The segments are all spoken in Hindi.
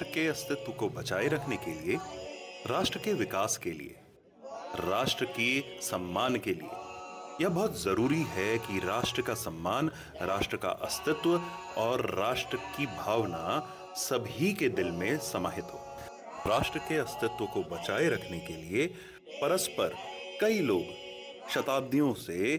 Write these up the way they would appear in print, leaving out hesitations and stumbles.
राष्ट्र के अस्तित्व को बचाए रखने के लिए, राष्ट्र के विकास के लिए, राष्ट्र के सम्मान के लिए यह बहुत जरूरी है कि राष्ट्र का सम्मान, राष्ट्र का अस्तित्व और राष्ट्र की भावना सभी के दिल में समाहित हो। राष्ट्र के अस्तित्व को बचाए रखने के लिए परस्पर कई लोग शताब्दियों से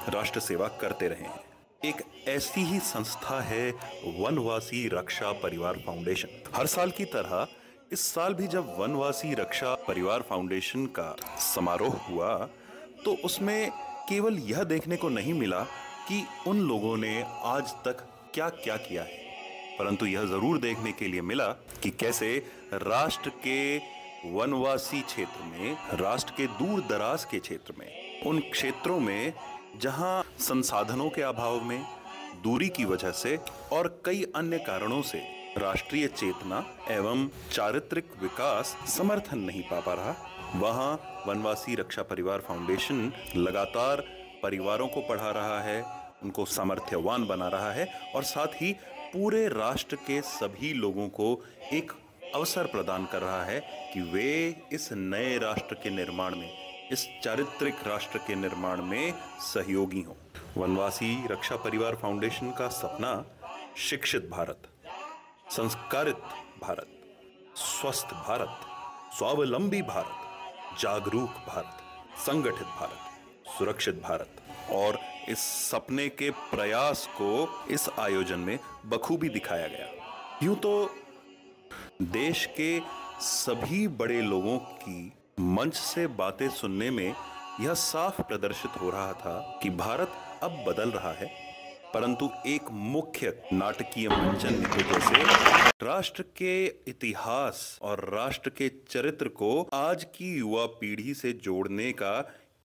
राष्ट्र सेवा करते रहे हैं। एक ऐसी ही संस्था है वनवासी रक्षा परिवार फाउंडेशन। हर साल की तरह इस साल भी जब वनवासी रक्षा परिवार फाउंडेशन का समारोह हुआ तो उसमें केवल यह देखने को नहीं मिला कि उन लोगों ने आज तक क्या क्या किया है, परंतु यह जरूर देखने के लिए मिला कि कैसे राष्ट्र के वनवासी क्षेत्र में, राष्ट्र के दूर दराज के क्षेत्र में, उन क्षेत्रों में जहां संसाधनों के अभाव में, दूरी की वजह से और कई अन्य कारणों से राष्ट्रीय चेतना एवं चारित्रिक विकास समर्थन नहीं पा रहा, वहां वनवासी रक्षा परिवार फाउंडेशन लगातार परिवारों को पढ़ा रहा है, उनको सामर्थ्यवान बना रहा है और साथ ही पूरे राष्ट्र के सभी लोगों को एक अवसर प्रदान कर रहा है कि वे इस नए राष्ट्र के निर्माण में, इस चारित्रिक राष्ट्र के निर्माण में सहयोगी हों। वनवासी रक्षा परिवार फाउंडेशन का सपना शिक्षित भारत, संस्कारित भारत, स्वस्थ भारत, स्वावलंबी भारत, जागरूक भारत, संगठित भारत, सुरक्षित भारत और इस सपने के प्रयास को इस आयोजन में बखूबी दिखाया गया। यूं तो देश के सभी बड़े लोगों की मंच से बातें सुनने में यह साफ प्रदर्शित हो रहा था कि भारत अब बदल रहा है, परंतु एक मुख्य नाटकीय मंचन नीति से राष्ट्र के इतिहास और राष्ट्र के चरित्र को आज की युवा पीढ़ी से जोड़ने का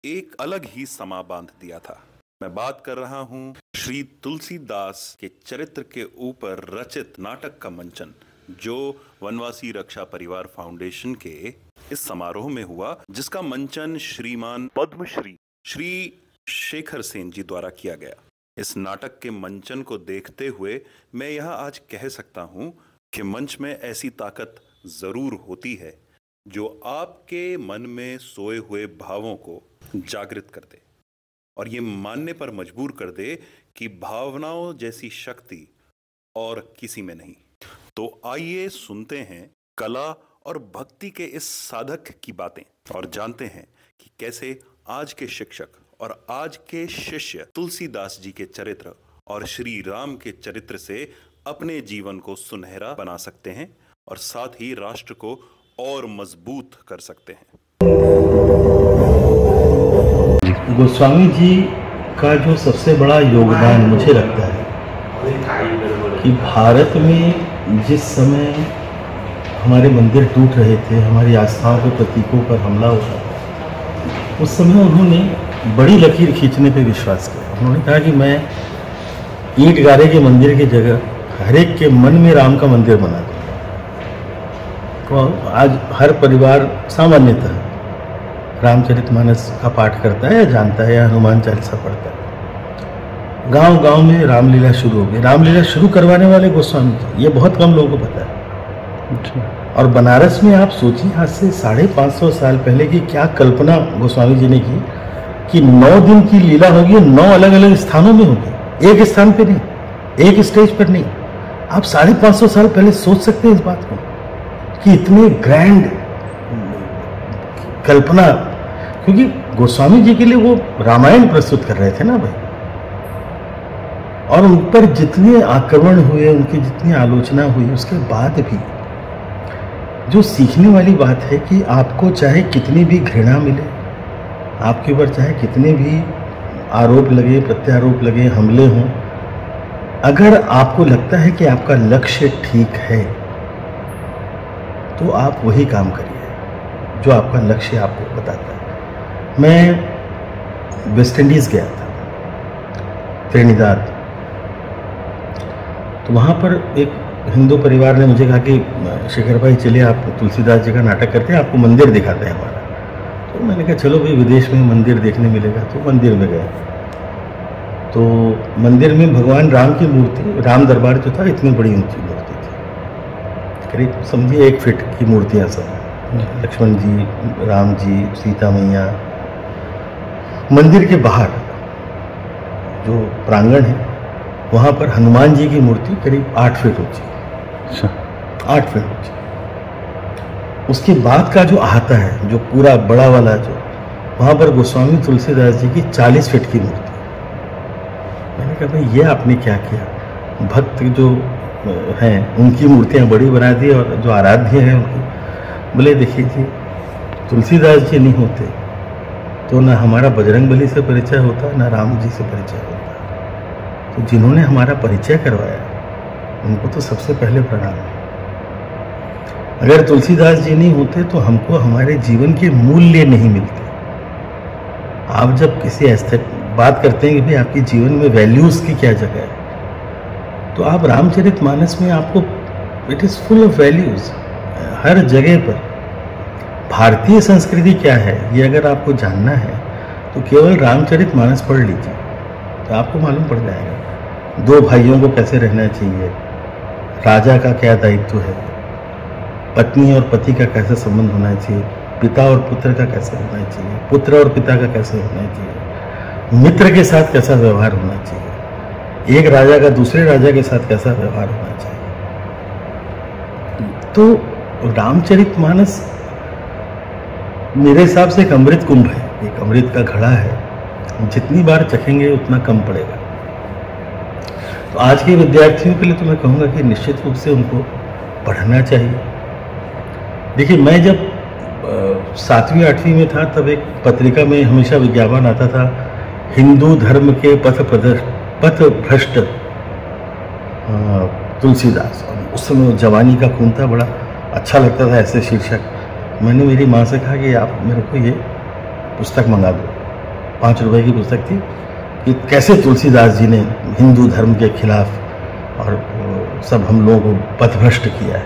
एक अलग ही समा बांध दिया था। मैं बात कर रहा हूं श्री तुलसीदास के चरित्र के ऊपर रचित नाटक का मंचन, जो वनवासी रक्षा परिवार फाउंडेशन के इस समारोह में हुआ, जिसका मंचन श्रीमान पद्मश्री श्री शेखर सेन जी द्वारा किया गया। इस नाटक के मंचन को देखते हुए मैं यह आज कह सकता हूं कि मंच में ऐसी ताकत जरूर होती है जो आपके मन में सोए हुए भावों को जागृत कर दे और ये मानने पर मजबूर कर दे कि भावनाओं जैसी शक्ति और किसी में नहीं। तो आइए सुनते हैं कला और भक्ति के इस साधक की बातें और जानते हैं कि कैसे आज के शिक्षक और आज के शिष्य तुलसीदास जी के चरित्र और श्री राम के चरित्र से अपने जीवन को सुनहरा बना सकते हैं और साथ ही राष्ट्र को और मजबूत कर सकते हैं। गोस्वामी जी का जो सबसे बड़ा योगदान मुझे लगता है कि भारत में जिस समय हमारे मंदिर टूट रहे थे, हमारी आस्थाओं के प्रतीकों पर हमला हो रहा था, उस समय उन्होंने बड़ी लकीर खींचने पर विश्वास किया। उन्होंने कहा कि मैं ईंट गारे के मंदिर की जगह हर एक के मन में राम का मंदिर बना दूंगा। तो आज हर परिवार सामान्यतः रामचरितमानस का पाठ करता है या जानता है या हनुमान चालीसा पढ़ता है। गांव गांव में रामलीला शुरू हो गई। रामलीला शुरू करवाने वाले गोस्वामी जी, ये बहुत कम लोगों को पता है। और बनारस में आप सोचिए आज से 550 साल पहले की क्या कल्पना गोस्वामी जी ने की कि 9 दिन की लीला होगी, 9 अलग अलग स्थानों में होगी, एक स्थान पे नहीं, एक स्टेज पर नहीं। आप 550 साल पहले सोच सकते हैं इस बात को कि इतने ग्रैंड कल्पना, क्योंकि गोस्वामी जी के लिए वो रामायण प्रस्तुत कर रहे थे ना भाई, और उन पर जितने आक्रमण हुए, उनकी जितनी आलोचना हुई, उसके बाद भी जो सीखने वाली बात है कि आपको चाहे कितनी भी घृणा मिले, आपके ऊपर चाहे कितने भी आरोप लगे, प्रत्यारोप लगे, हमले हों, अगर आपको लगता है कि आपका लक्ष्य ठीक है तो आप वही काम करिए जो आपका लक्ष्य आपको बताता है। मैं वेस्ट इंडीज़ गया था, त्रिनिदाद, तो वहाँ पर एक हिंदू परिवार ने मुझे कहा कि शेखर भाई चलिए आप तुलसीदास जी का नाटक करते हैं, आपको मंदिर दिखाते हैं हमारा। तो मैंने कहा चलो भाई विदेश में मंदिर देखने मिलेगा, तो मंदिर में गया। तो मंदिर में भगवान राम की मूर्ति, राम दरबार जो था, इतनी बड़ी ऊंची मूर्ति थी, करीब समझिए 1 फीट की मूर्तियाँ सब, लक्ष्मण जी, राम जी, सीता मैया। मंदिर के बाहर जो प्रांगण है वहाँ पर हनुमान जी की मूर्ति करीब 8 फीट ऊंची। अच्छा। 8 फीट ऊंची। उसके बाद का जो आता है, जो पूरा बड़ा वाला जो, वहाँ पर गोस्वामी तुलसीदास जी की 40 फीट की मूर्ति। मैंने कहा भाई ये आपने क्या किया? भक्त जो हैं उनकी मूर्तियाँ बड़ी बना दी और जो आराध्य हैं उनकी। बोले देखिए जी, तुलसीदास जी नहीं होते तो ना हमारा बजरंगबली से परिचय होता, ना राम जी से परिचय होता। तो जिन्होंने हमारा परिचय करवाया उनको तो सबसे पहले प्रणाम है। अगर तुलसीदास जी नहीं होते तो हमको हमारे जीवन के मूल्य नहीं मिलते। आप जब किसी ऐसे बात करते हैं कि भाई आपके जीवन में वैल्यूज़ की क्या जगह है, तो आप रामचरितमानस में आपको it is full of values. हर जगह पर भारतीय संस्कृति क्या है ये अगर आपको जानना है तो केवल रामचरितमानस पढ़ लीजिए तो आपको मालूम पड़ जाएगा। 2 भाइयों को कैसे रहना चाहिए, राजा का क्या दायित्व है, पत्नी और पति का कैसे संबंध होना चाहिए, पिता और पुत्र का कैसे होना चाहिए, पुत्र और पिता का कैसे होना चाहिए, मित्र के साथ कैसा व्यवहार होना चाहिए, एक राजा का दूसरे राजा के साथ कैसा व्यवहार होना चाहिए। तो रामचरितमानस मेरे हिसाब से एक अमृत कुंभ है, एक अमृत का घड़ा है। जितनी बार चखेंगे उतना कम पड़ेगा। तो आज के विद्यार्थियों के लिए तो मैं कहूँगा कि निश्चित रूप से उनको पढ़ना चाहिए। देखिए, मैं जब 7वीं 8वीं में था तब एक पत्रिका में हमेशा विज्ञापन आता था, हिंदू धर्म के पथभ्रष्ट तुलसीदास। उस समय जवानी का खून था, बड़ा अच्छा लगता था ऐसे शीर्षक। मैंने मेरी माँ से कहा कि आप मेरे को ये पुस्तक मंगा दो। 5 रुपए की पुस्तक थी कि कैसे तुलसीदास जी ने हिंदू धर्म के खिलाफ और सब हम लोगों को पथभ्रष्ट किया है।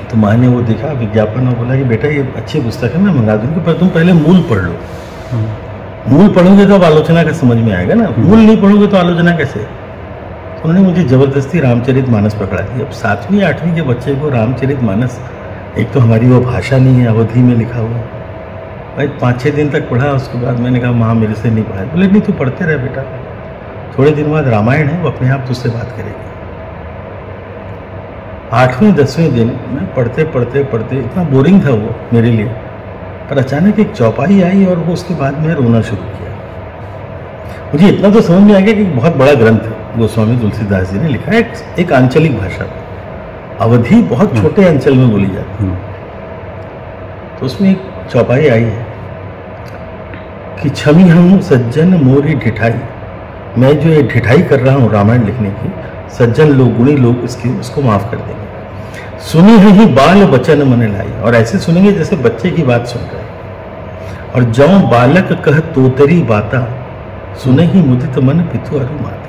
तो माँ ने वो देखा विज्ञापन और बोला कि बेटा ये अच्छी पुस्तक है, मैं मंगा दूँगी, पर तुम पहले मूल पढ़ लो। मूल पढ़ोगे तो अब आलोचना का समझ में आएगा ना, मूल नहीं पढ़ोगे तो आलोचना कैसे। तो उन्होंने मुझे ज़बरदस्ती रामचरितमानस पकड़ा दी। अब 7वीं 8वीं के बच्चे को रामचरितमानस, एक तो हमारी वो भाषा नहीं है, अवधि में लिखा हुआ। भाई 5-6 दिन तक पढ़ा, उसके बाद मैंने कहा माँ मेरे से नहीं पढ़ा। बोले नहीं तू पढ़ते रहे बेटा, थोड़े दिन बाद रामायण है, वो अपने आप तुझसे बात करेगी। 8वें 10वें दिन मैं पढ़ते पढ़ते पढ़ते इतना बोरिंग था वो मेरे लिए, पर अचानक एक चौपाई आई और वो उसके बाद मैं रोना शुरू किया। मुझे इतना तो समझ में आ गया कि बहुत बड़ा ग्रंथ गोस्वामी तुलसीदास जी ने लिखा है, एक आंचलिक भाषा, अवधि बहुत छोटे अंचल में बोली जाती है। तो उसमें एक चौपाई आई है कि छमी हम सज्जन मोरी ढिठाई। मैं जो ये ढिठाई कर रहा हूँ रामायण लिखने की, सज्जन लोग, गुणी लोग उसको माफ कर देंगे। सुनी है ही बाल बचन मन लाई, और ऐसे सुनेंगे जैसे बच्चे की बात सुन रहे हैं। और जौ बालक कह तोतरी बाता, सुने ही मुदित मन पितु अरु माता।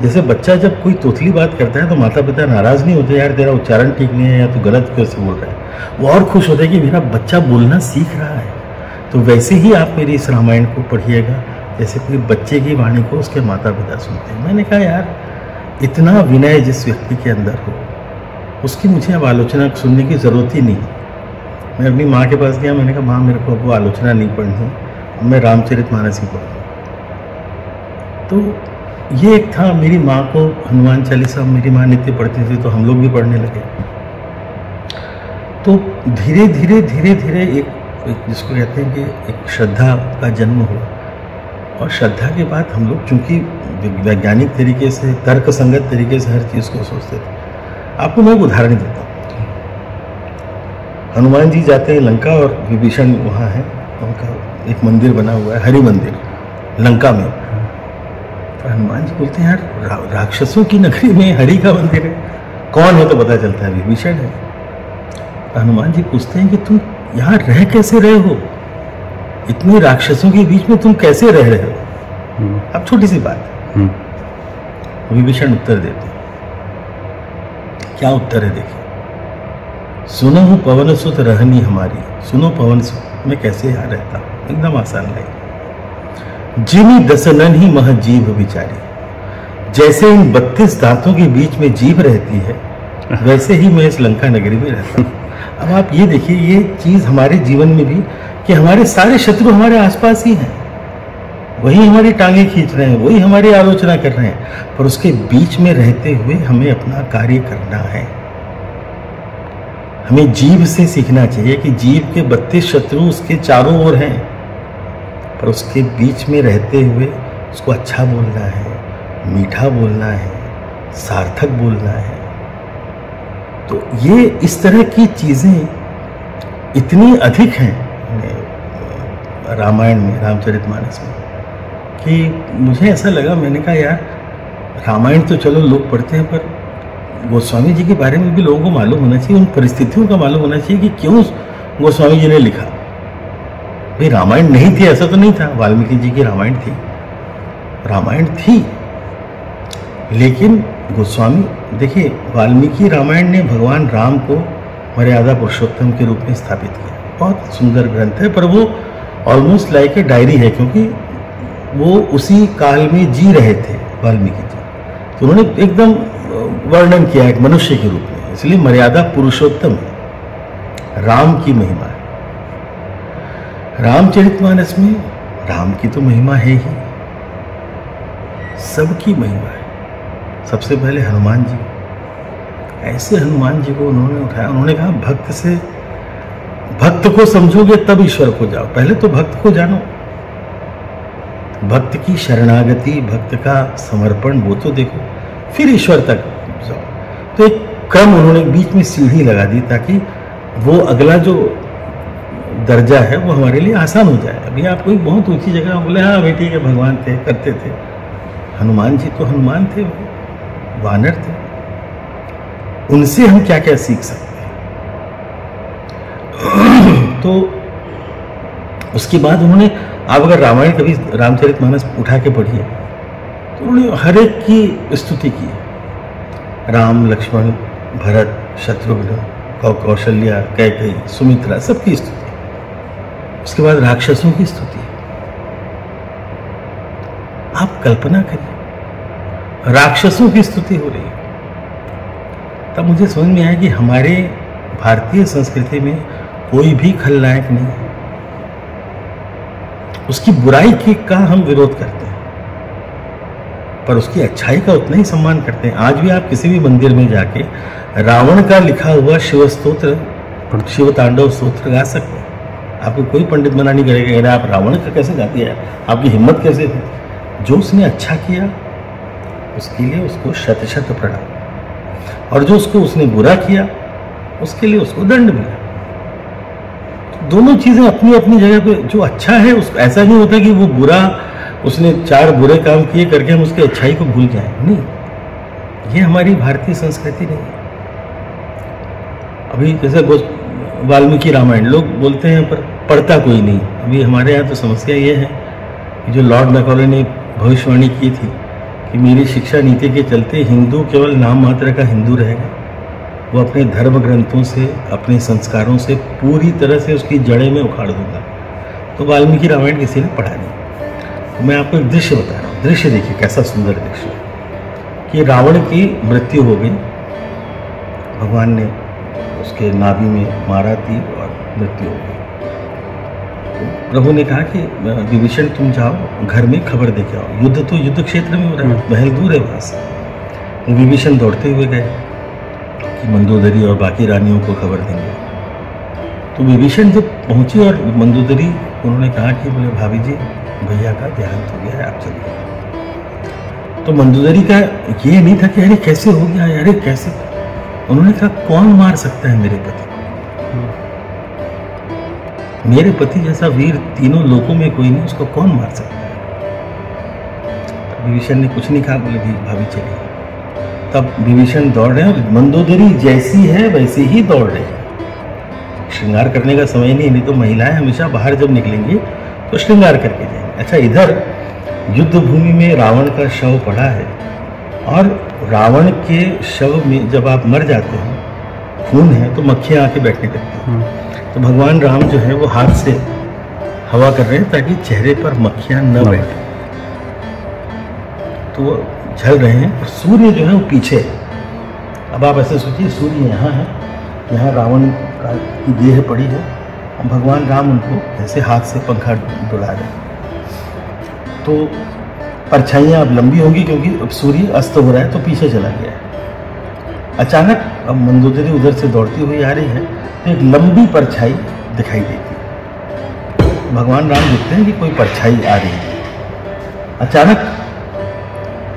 जैसे बच्चा जब कोई तोतली बात करता है तो माता पिता नाराज नहीं होते, यार तेरा उच्चारण ठीक नहीं है या तू गलत कैसे बोल रहा है। वो और खुश होते हैं कि मेरा बच्चा बोलना सीख रहा है। तो वैसे ही आप मेरी इस रामायण को पढ़िएगा जैसे कोई बच्चे की वाणी को उसके माता पिता सुनते हैं। मैंने कहा यार, इतना विनय जिस व्यक्ति के अंदर हो, उसकी मुझे अब आलोचना सुनने की ज़रूरत ही नहीं। मैं अपनी माँ के पास गया, मैंने कहा माँ मेरे को अब वो आलोचना नहीं पढ़नी, मैं रामचरितमानस ही पढ़ूँगा। तो ये एक था। मेरी माँ को हनुमान चालीसा मेरी माँ नित्य पढ़ती थी तो हम लोग भी पढ़ने लगे। तो धीरे धीरे धीरे धीरे एक जिसको कहते हैं कि एक श्रद्धा का जन्म हुआ। और श्रद्धा के बाद हम लोग चूँकि वैज्ञानिक तरीके से, तर्क संगत तरीके से हर चीज़ को सोचते थे। आपको मैं एक उदाहरण देता हूँ। हनुमान जी जाते हैं लंका और विभीषण वहाँ है, उनका एक मंदिर बना हुआ है, हरि मंदिर लंका में। तो हनुमान जी बोलते हैं यार राक्षसों की नगरी में हरि का मंदिर है, कौन है? तो पता चलता है विभीषण है। तो हनुमान जी पूछते हैं कि तुम यहाँ रह कैसे रहे हो, इतने राक्षसों के बीच में तुम कैसे रह रहे हो? अब छोटी सी बात है। विभीषण उत्तर देते हैं। क्या उत्तर है देखिए, सुनो हूँ पवन सुत रहनी हमारी। सुनो पवन सुत, मैं कैसे यहाँ रहता हूँ, एकदम आसान है। जिनी दसनन ही मह जीभ बिचारी, जैसे इन 32 दांतों के बीच में जीभ रहती है, वैसे ही मैं इस लंका नगरी में रहता हूँ। अब आप ये देखिए, ये चीज़ हमारे जीवन में भी, कि हमारे सारे शत्रु हमारे आसपास ही हैं, वही हमारी टांगे खींच रहे हैं, वही हमारी आलोचना कर रहे हैं, पर उसके बीच में रहते हुए हमें अपना कार्य करना है। हमें जीभ से सीखना चाहिए कि जीभ के 32 शत्रु उसके चारों ओर हैं, पर उसके बीच में रहते हुए उसको अच्छा बोलना है, मीठा बोलना है, सार्थक बोलना है। तो ये इस तरह की चीज़ें इतनी अधिक हैं रामायण में, रामचरितमानस में, कि मुझे ऐसा लगा, मैंने कहा यार रामायण तो चलो लोग पढ़ते हैं, पर गोस्वामी जी के बारे में भी लोगों को मालूम होना चाहिए, उन परिस्थितियों का मालूम होना चाहिए कि क्यों गोस्वामी जी ने लिखा। भाई रामायण नहीं थी ऐसा तो नहीं था, वाल्मीकि जी की रामायण थी, रामायण थी, लेकिन गोस्वामी, देखिए वाल्मीकि रामायण ने भगवान राम को मर्यादा पुरुषोत्तम के रूप में स्थापित किया। बहुत सुंदर ग्रंथ है, पर वो ऑलमोस्ट लाइक ए डायरी है, क्योंकि वो उसी काल में जी रहे थे वाल्मीकि जी, तो उन्होंने एकदम वर्णन किया एक मनुष्य के रूप में, इसलिए मर्यादा पुरुषोत्तम है, राम की महिमा है। रामचरितमानस में राम की तो महिमा है ही, सबकी महिमा है। सबसे पहले हनुमान जी, ऐसे हनुमान जी को उन्होंने उठाया, उन्होंने कहा भक्त को समझोगे तब ईश्वर को जाओ, पहले तो भक्त को जानो, भक्त की शरणागति, भक्त का समर्पण वो तो देखो, फिर ईश्वर तक जाओ। तो एक क्रम उन्होंने बीच में सीढ़ी लगा दी, ताकि वो अगला जो दर्जा है वो हमारे लिए आसान हो जाए। अभी आप कोई बहुत ऊंची जगह बोले हाँ भाई ठीक है, भगवान थे, करते थे, हनुमान जी तो हनुमान थे, वानर थे, उनसे हम क्या क्या सीख सकते हैं। तो उसके बाद उन्होंने, आप अगर रामायण कभी रामचरितमानस उठा के पढ़िए तो उन्होंने हर एक की स्तुति की, राम, लक्ष्मण, भरत, शत्रुघ्न, कौशल्या, कैकेयी, सुमित्रा, सबकी स्तुति। उसके बाद राक्षसों की स्तुति। आप कल्पना करिए राक्षसों की स्तुति हो रही है। तब मुझे समझ में आया कि हमारे भारतीय संस्कृति में कोई भी खलनायक नहीं है, उसकी बुराई का हम विरोध करते हैं, पर उसकी अच्छाई का उतना ही सम्मान करते हैं। आज भी आप किसी भी मंदिर में जाके रावण का लिखा हुआ शिव स्तोत्र, शिव तांडव स्तोत्र गा सकते हैं, आपको कोई पंडित मना नहीं करेगा। अरे आप रावण का कैसे गाती है, आपकी हिम्मत कैसे थी? जो उसने अच्छा किया उसके लिए उसको शत शत प्रणाम, और जो उसने बुरा किया उसके लिए उसको दंड मिला। दोनों चीजें अपनी अपनी जगह पे, जो अच्छा है उस, ऐसा नहीं होता कि वो बुरा, उसने 4 बुरे काम किए करके हम उसकी अच्छाई को भूल जाएं, नहीं, ये हमारी भारतीय संस्कृति नहीं है। अभी जैसे वाल्मीकि रामायण लोग बोलते हैं पर पढ़ता कोई नहीं। अभी हमारे यहाँ तो समस्या ये है कि जो लॉर्ड मैकॉले ने भविष्यवाणी की थी कि मेरी शिक्षा नीति के चलते हिंदू केवल नाम मात्र का हिंदू रहेगा, वो अपने धर्म ग्रंथों से, अपने संस्कारों से पूरी तरह से उसकी जड़ें में उखाड़ दूंगा। तो वाल्मीकि रामायण किसी ने पढ़ा नहीं। तो मैं आपको एक दृश्य बता रहा हूँ, दृश्य देखिए कैसा सुंदर दृश्य है कि रावण की मृत्यु हो गई, भगवान ने उसके नाभि में मारा थी और मृत्यु हो गई। तो प्रभु ने कहा कि विभीषण तुम जाओ घर में खबर दे के आओ, युद्ध तो युद्ध क्षेत्र में हो रहा है, महल दूर है वहां से। विभीषण दौड़ते हुए गए कि मंदोदरी और बाकी रानियों को खबर देंगे। तो विभीषण जब पहुंचे और मंदोदरी, उन्होंने कहा कि बोले भाभी जी भैया का देहांत हो गया है, आप चलिए। तो मंदोदरी का ये नहीं था कि अरे कैसे हो गया, अरे कैसे, उन्होंने कहा कौन मार सकता है मेरे पति, मेरे पति जैसा वीर तीनों लोकों में कोई नहीं, उसको कौन मार सकता है। तो विभीषण ने कुछ नहीं कहा, बोले भाभी चलिए। तब विभीषण दौड़ रहे हैं और मंदोदरी जैसी है वैसी ही दौड़ रही है। श्रृंगार करने का समय नहीं तो महिलाएं हमेशा बाहर जब निकलेंगी तो श्रृंगार करके जाएंगे। अच्छा, इधर युद्ध भूमि में रावण का शव पड़ा है, और रावण के शव में जब आप मर जाते हो, खून है, तो मक्खियां आके बैठने लगती हैं। तो भगवान राम जो है वो हाथ से हवा कर रहे हैं ताकि चेहरे पर मक्खियां न बैठे। तो वो झल रहे हैं और सूर्य जो है वो पीछे, अब आप ऐसे सोचिए, सूर्य यहाँ है, यहाँ रावण की देह पड़ी है, अब भगवान राम उनको जैसे हाथ से पंखा डुला रहे हैं, तो परछाइयाँ अब लंबी होंगी क्योंकि अब सूर्य अस्त हो रहा है तो पीछे चला गया है। अचानक अब मंदोदरी उधर से दौड़ती हुई आ रही है तो एक लंबी परछाई दिखाई देती है। भगवान राम देखते हैं कि कोई परछाई आ रही है। अचानक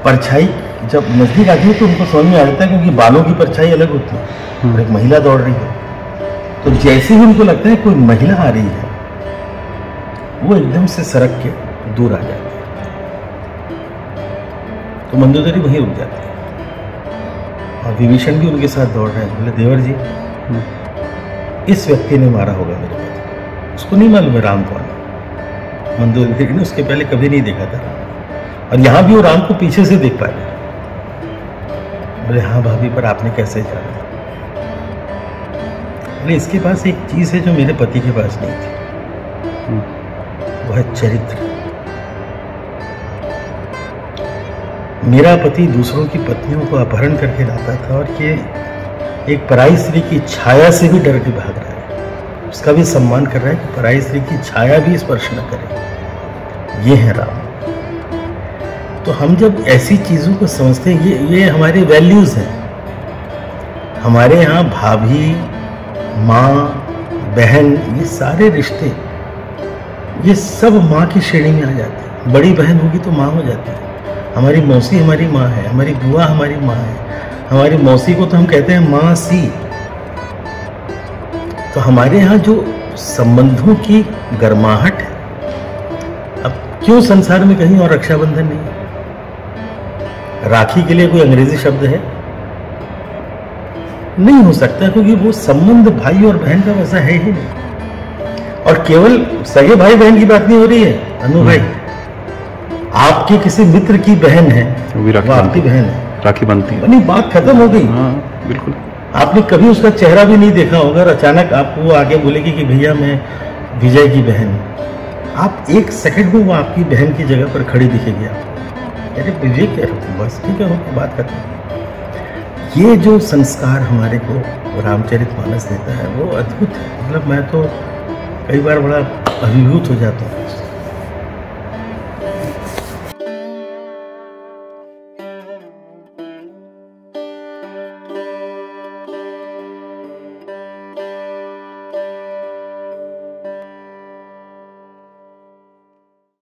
परछाई जब नजदीक आती है तो उनको समझ में आ जाता है, क्योंकि बालों की परछाई अलग होती है और एक महिला दौड़ रही है। तो जैसे ही उनको लगता है कोई महिला आ रही है, वो एकदम से सरक के दूर आ जाती है। तो मंदोदरी वहीं रुक जाती है और विभीषण भी उनके साथ दौड़ रहे हैं। बोले, देवर जी, इस व्यक्ति ने मारा होगा मेरे पति, उसको नहीं मालूम है राम कौन है। मंदोदरी ने उसके पहले कभी नहीं देखा था और यहाँ भी वो राम को पीछे से देख पा रहे। बोले, हाँ भाभी, पर आपने कैसे जाना? बोले, इसके पास एक चीज है जो मेरे पति के पास नहीं थी, वो है चरित्र। मेरा पति दूसरों की पत्नियों को अपहरण करके लाता था और ये एक पराई स्त्री की छाया से भी डर के भाग रहा है। उसका भी सम्मान कर रहा है कि पराई स्त्री की छाया भी स्पर्श न करे। ये है राम। तो हम जब ऐसी चीजों को समझते हैं, ये हमारे वैल्यूज हैं। हमारे यहाँ भाभी, माँ, बहन, ये सारे रिश्ते, ये सब माँ की श्रेणी में आ जाते हैं। बड़ी बहन होगी तो माँ हो जाती है। हमारी मौसी हमारी माँ है, हमारी बुआ हमारी माँ है। हमारी मौसी को तो हम कहते हैं माँ सी। तो हमारे यहाँ जो संबंधों की गर्माहट है, अब क्यों संसार में कहीं और रक्षाबंधन नहीं है? राखी के लिए कोई अंग्रेजी शब्द है? नहीं हो सकता, क्योंकि वो संबंध भाई और बहन का वैसा है ही नहीं। और केवल सगे भाई बहन की बात नहीं हो रही है अनु भाई, आपके किसी मित्र की बहन है, वो आपकी बहन है, राखी बनती है, नहीं, बात खत्म हो गई। हाँ बिल्कुल। आपने कभी उसका चेहरा भी नहीं देखा होगा और अचानक आपको वो आगे बोलेगी कि भैया मैं विजय की बहन हूँ। आप एक सेकंड में वो आपकी बहन की जगह पर खड़ी दिखेगी आपको। अरे विजय कह रहे थे, बस ठीक है, हो बात खत्म। ये जो संस्कार हमारे को रामचरितमानस देता है वो अद्भुत है। मतलब मैं तो कई बार बड़ा अभिभूत हो जाता हूँ।